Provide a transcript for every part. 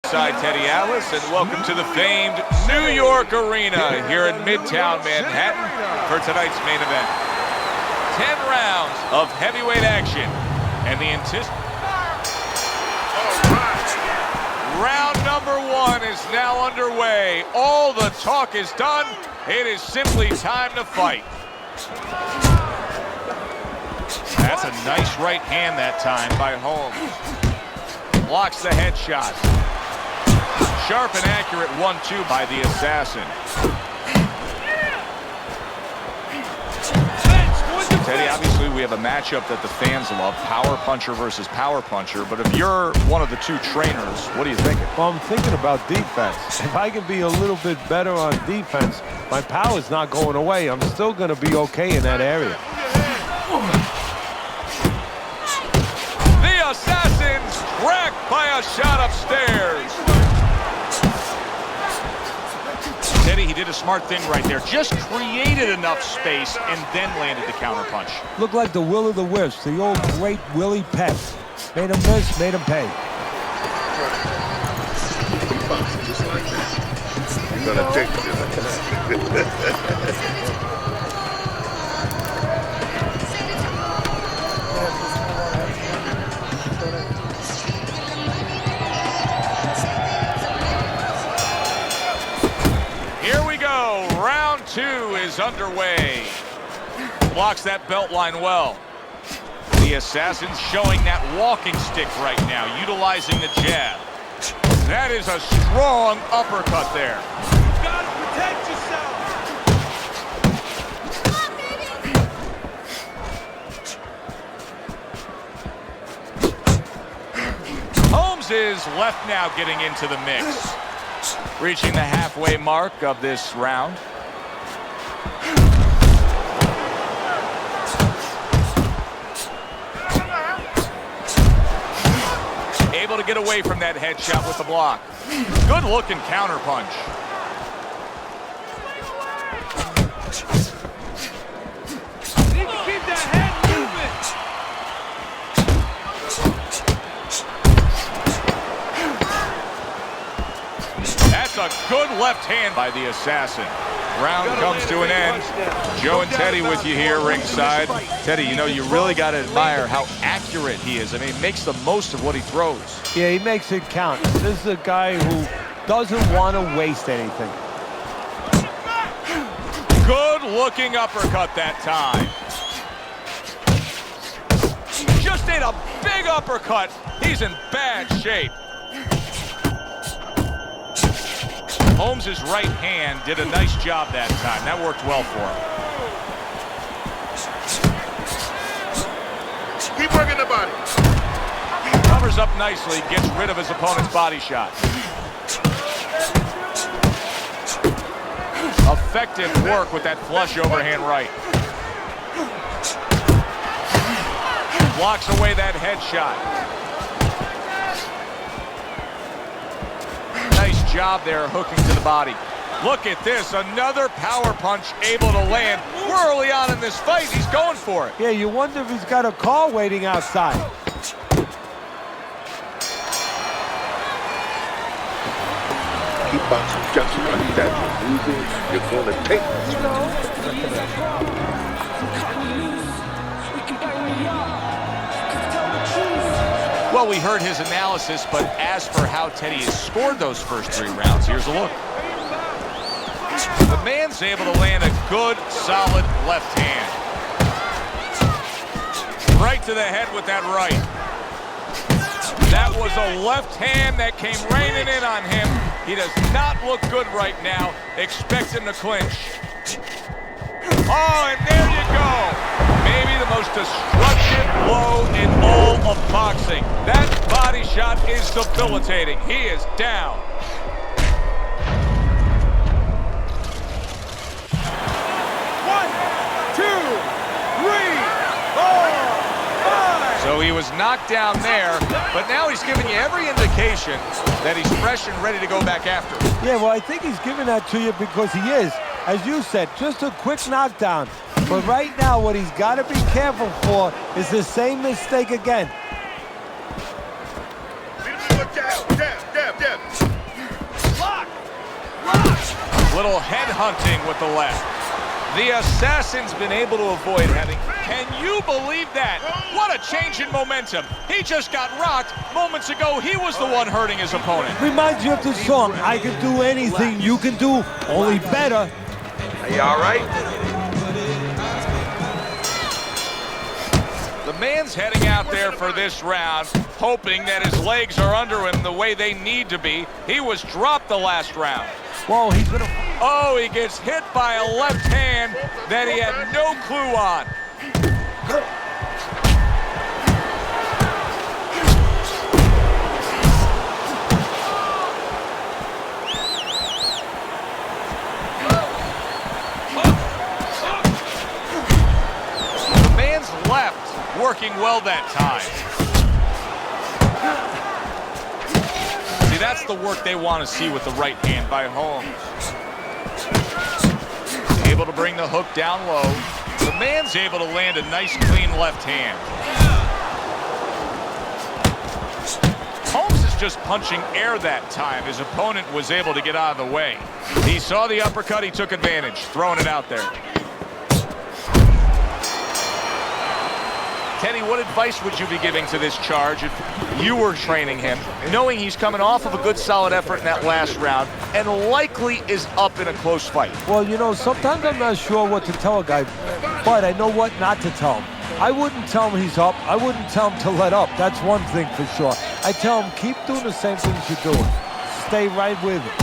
ringside, Teddy Atlas, and welcome to the famed New York Arena here in Midtown Manhattan for tonight's main event. 10 rounds of heavyweight action, and the round number 1 is now underway. All the talk is done. It is simply time to fight. That's a nice right hand that time by Holmes. Blocks the headshot. Sharp and accurate 1-2 by the assassin. Teddy, obviously we have a matchup that the fans love, power puncher versus power puncher, but if you're one of the two trainers, what are you thinking? Well, I'm thinking about defense. If I can be a little bit better on defense, my power's not going away. I'm still going to be okay in that area. The assassin's cracked by a shot upstairs. Teddy, he did a smart thing right there. Just created enough space and then landed the counterpunch. Looked like the will of the wisps, the old great Willie Pep. Made him miss, made him pay. Just like that. You're gonna take this. Round 2 is underway. Blocks that belt line well. The assassin's showing that walking stick right now, utilizing the jab. That is a strong uppercut there. You gotta protect yourself. Holmes is left now getting into the mix. Reaching the halfway mark of this round. Able to get away from that headshot with the block. Good looking counter punch. Need to keep that head moving. That's a good left hand by the assassin. Round comes to an end. Joe and Teddy with you here ringside. Teddy, you know, you really got to admire how accurate he is. I mean, he makes the most of what he throws. Yeah, he makes it count. This is a guy who doesn't want to waste anything. Good looking uppercut that time. Just ate a big uppercut. He's in bad shape. Holmes' right hand did a nice job that time. That worked well for him. Keep working the body. Covers up nicely, gets rid of his opponent's body shot. Effective work with that flush overhand right. Blocks away that headshot. Nice job there hooking to the body. Look at this, another power punch able to land. We're early on in this fight, he's going for it. Yeah, you wonder if he's got a car waiting outside. Keep boxing just like that. You're gonna take Well, we heard his analysis, but as for how Teddy has scored those first 3 rounds, here's a look. The man's able to land a good, solid left hand. Right to the head with that right. That was a left hand that came raining in on him. He does not look good right now. Expect him to clinch. Oh, and there you go. Maybe the most destructive blow in all of boxing. That body shot is debilitating. He is down. One, two, three, four, five. So he was knocked down there, but now he's giving you every indication that he's fresh and ready to go back after it. Yeah, well, I think he's giving that to you because he is, as you said, just a quick knockdown. But right now, what he's got to be careful for is the same mistake again. Jab, jab, jab, jab. Little head hunting with the left. The assassin's been able to avoid having... Can you believe that? What a change in momentum. He just got rocked. Moments ago, he was the one hurting his opponent. Reminds you of the song, I can do anything you can do, only better. Are you all right? The man's heading out there for this round, hoping that his legs are under him the way they need to be. He was dropped the last round. Whoa, he's gonna... Oh, he gets hit by a left hand that he had no clue on. The man's left working well that time. See, that's the work they want to see with the right hand by Holmes. Able to bring the hook down low. The man's able to land a nice, clean left hand. Holmes is just punching air that time. His opponent was able to get out of the way. He saw the uppercut, he took advantage, throwing it out there. Teddy, what advice would you be giving to this charge if you were training him, knowing he's coming off of a good solid effort in that last round and likely is up in a close fight? Well, you know, sometimes I'm not sure what to tell a guy, but I know what not to tell him. I wouldn't tell him he's up. I wouldn't tell him to let up. That's one thing for sure. I tell him, keep doing the same things you're doing. Stay right with it.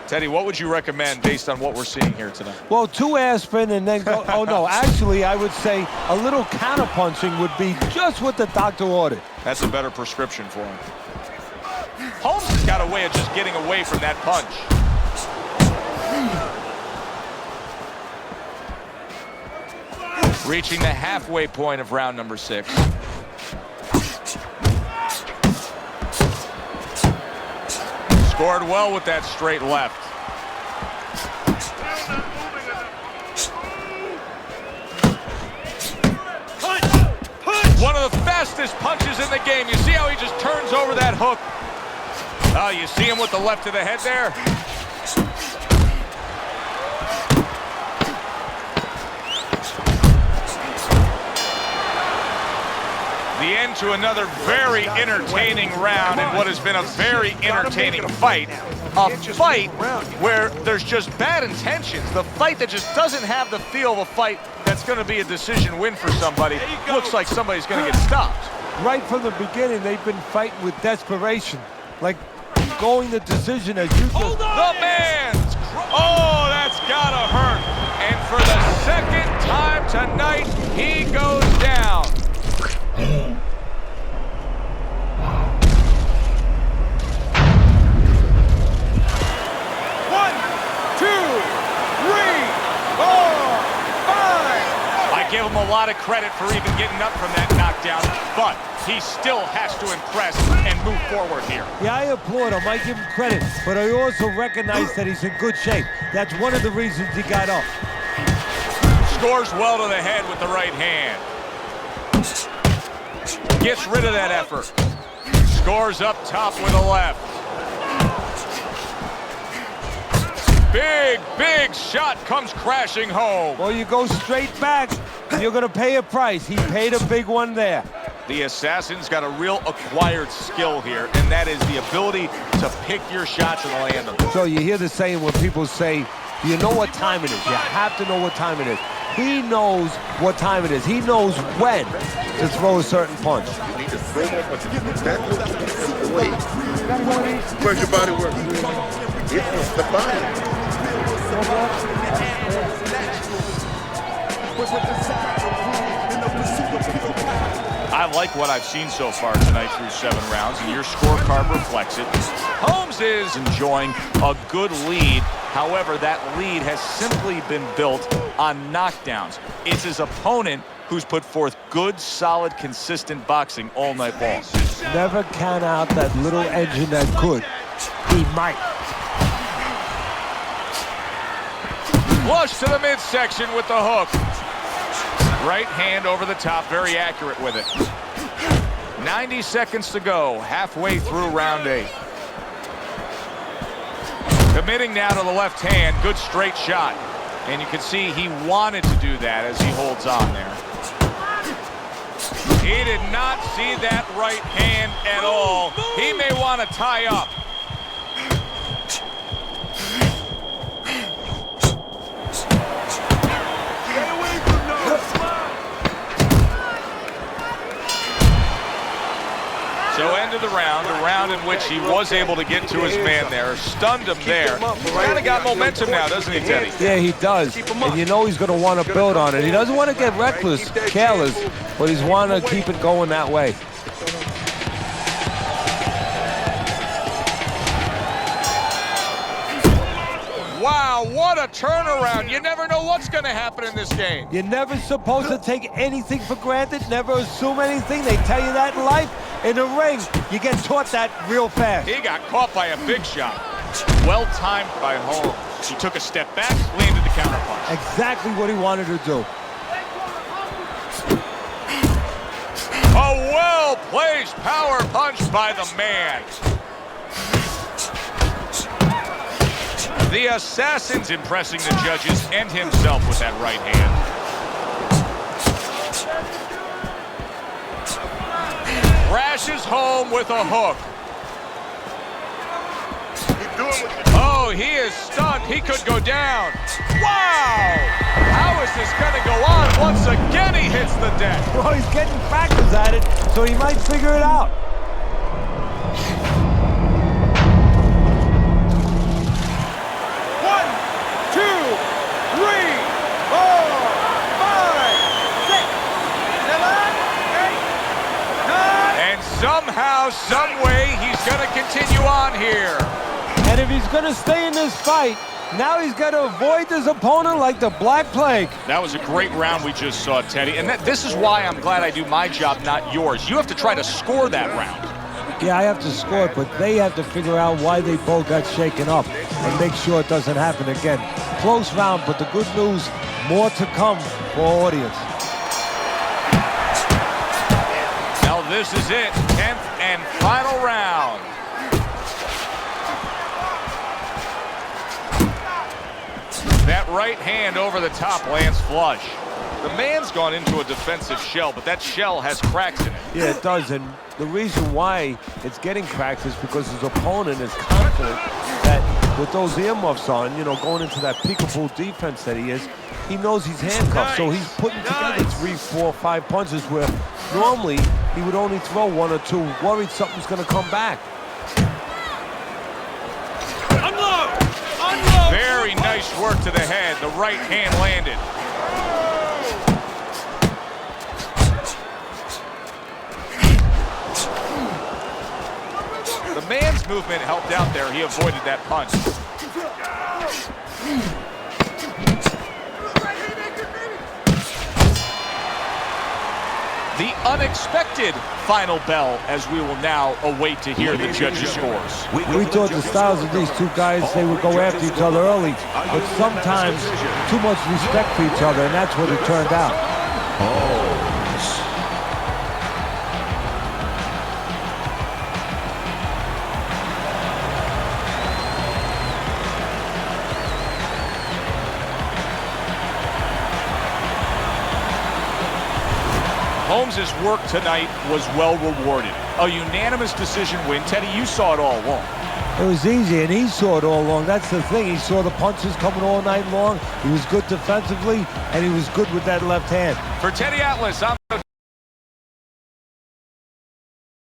Teddy, what would you recommend based on what we're seeing here tonight? Well, 2 aspirin and then go, oh no, actually I would say a little counter-punching would be just what the doctor ordered. That's a better prescription for him. Holmes has got a way of just getting away from that punch. Reaching the halfway point of round number 6. Scored well with that straight left. One of the fastest punches in the game. You see how he just turns over that hook? Oh, you see him with the left to the head there? The end to another very entertaining round in what has been a very entertaining fight. A fight where there's just bad intentions. The fight that just doesn't have the feel of a fight that's going to be a decision win for somebody. Looks like somebody's going to get stopped. Right from the beginning, they've been fighting with desperation. Like going the decision as you just... The man's... Oh, that's got to hurt. And for the second time tonight, he goes down. 1, 2, 3, 4, 5. I give him a lot of credit for even getting up from that knockdown, but he still has to impress and move forward here. Yeah, I applaud him. I give him credit, but I also recognize that he's in good shape. That's one of the reasons he got up. Scores well to the head with the right hand. Gets rid of that effort. Scores up top with a left. Big, big shot comes crashing home. Well, you go straight back, you're going to pay a price. He paid a big one there. The assassin's got a real acquired skill here, and that is the ability to pick your shots and land them. So you hear the saying when people say, do you know what time it is? You have to know what time it is. He knows what time it is. He knows when to throw a certain punch. You need to throw more punches. That's the way. Where's your body work? It's the body. I like what I've seen so far tonight through 7 rounds, and your scorecard reflects it. Holmes is enjoying a good lead. However, that lead has simply been built on knockdowns. It's his opponent who's put forth good, solid, consistent boxing all night long. Never count out that little engine that could. He might. Flush to the midsection with the hook. Right hand over the top, very accurate with it. 90 seconds to go, halfway through round 8. Committing now to the left hand. Good straight shot. And you can see he wanted to do that as he holds on there. He did not see that right hand at all. He may want to tie up. So end of the round, a round in which he was able to get to his man there, stunned him there. Kind of got momentum now, doesn't he, Teddy? Yeah, he does. And you know he's going to want to build on it. He doesn't want to get reckless, careless, but he's want to keep it going that way. Wow, what a turnaround. You never know what's going to happen in this game. You're never supposed to take anything for granted, never assume anything. They tell you that in life. In the ring, you get taught that real fast. He got caught by a big shot. Well timed by Holmes. He took a step back, landed the counterpunch. Exactly what he wanted to do. A well-placed power punch by the man. The Assassin's impressing the judges and himself with that right hand. Crashes home with a hook. Oh, he is stunned. He could go down. Wow! How is this going to go on? Once again, he hits the deck. Well, he's getting practice at it, so he might figure it out. Somehow, some way, he's going to continue on here. And if he's going to stay in this fight, now he's got to avoid his opponent like the Black Plague. That was a great round we just saw, Teddy. And this is why I'm glad I do my job, not yours. You have to try to score that round. Yeah, I have to score it, but they have to figure out why they both got shaken up and make sure it doesn't happen again. Close round, but the good news, more to come for our audience. This is it, 10th and final round. That right hand over the top lands flush. The man's gone into a defensive shell, but that shell has cracks in it. Yeah, it does, and the reason why it's getting cracks is because his opponent is confident that with those earmuffs on, you know, going into that peekaboo defense that he is, he knows he's handcuffed, so he's putting together 3, 4, 5 punches where normally he would only throw 1 or 2, worried something's going to come back. Unload! Unload! Very nice work to the head. The right hand landed. The man's movement helped out there. He avoided that punch. The unexpected final bell as we will now await to hear the judges' scores. We thought the styles of these two guys, they would go after each other early, but sometimes too much respect for each other, and that's what it turned out. Holmes' work tonight was well rewarded. A unanimous decision win. Teddy, you saw it all along. It was easy, and he saw it all along. That's the thing. He saw the punches coming all night long. He was good defensively, and he was good with that left hand. For Teddy Atlas, I'm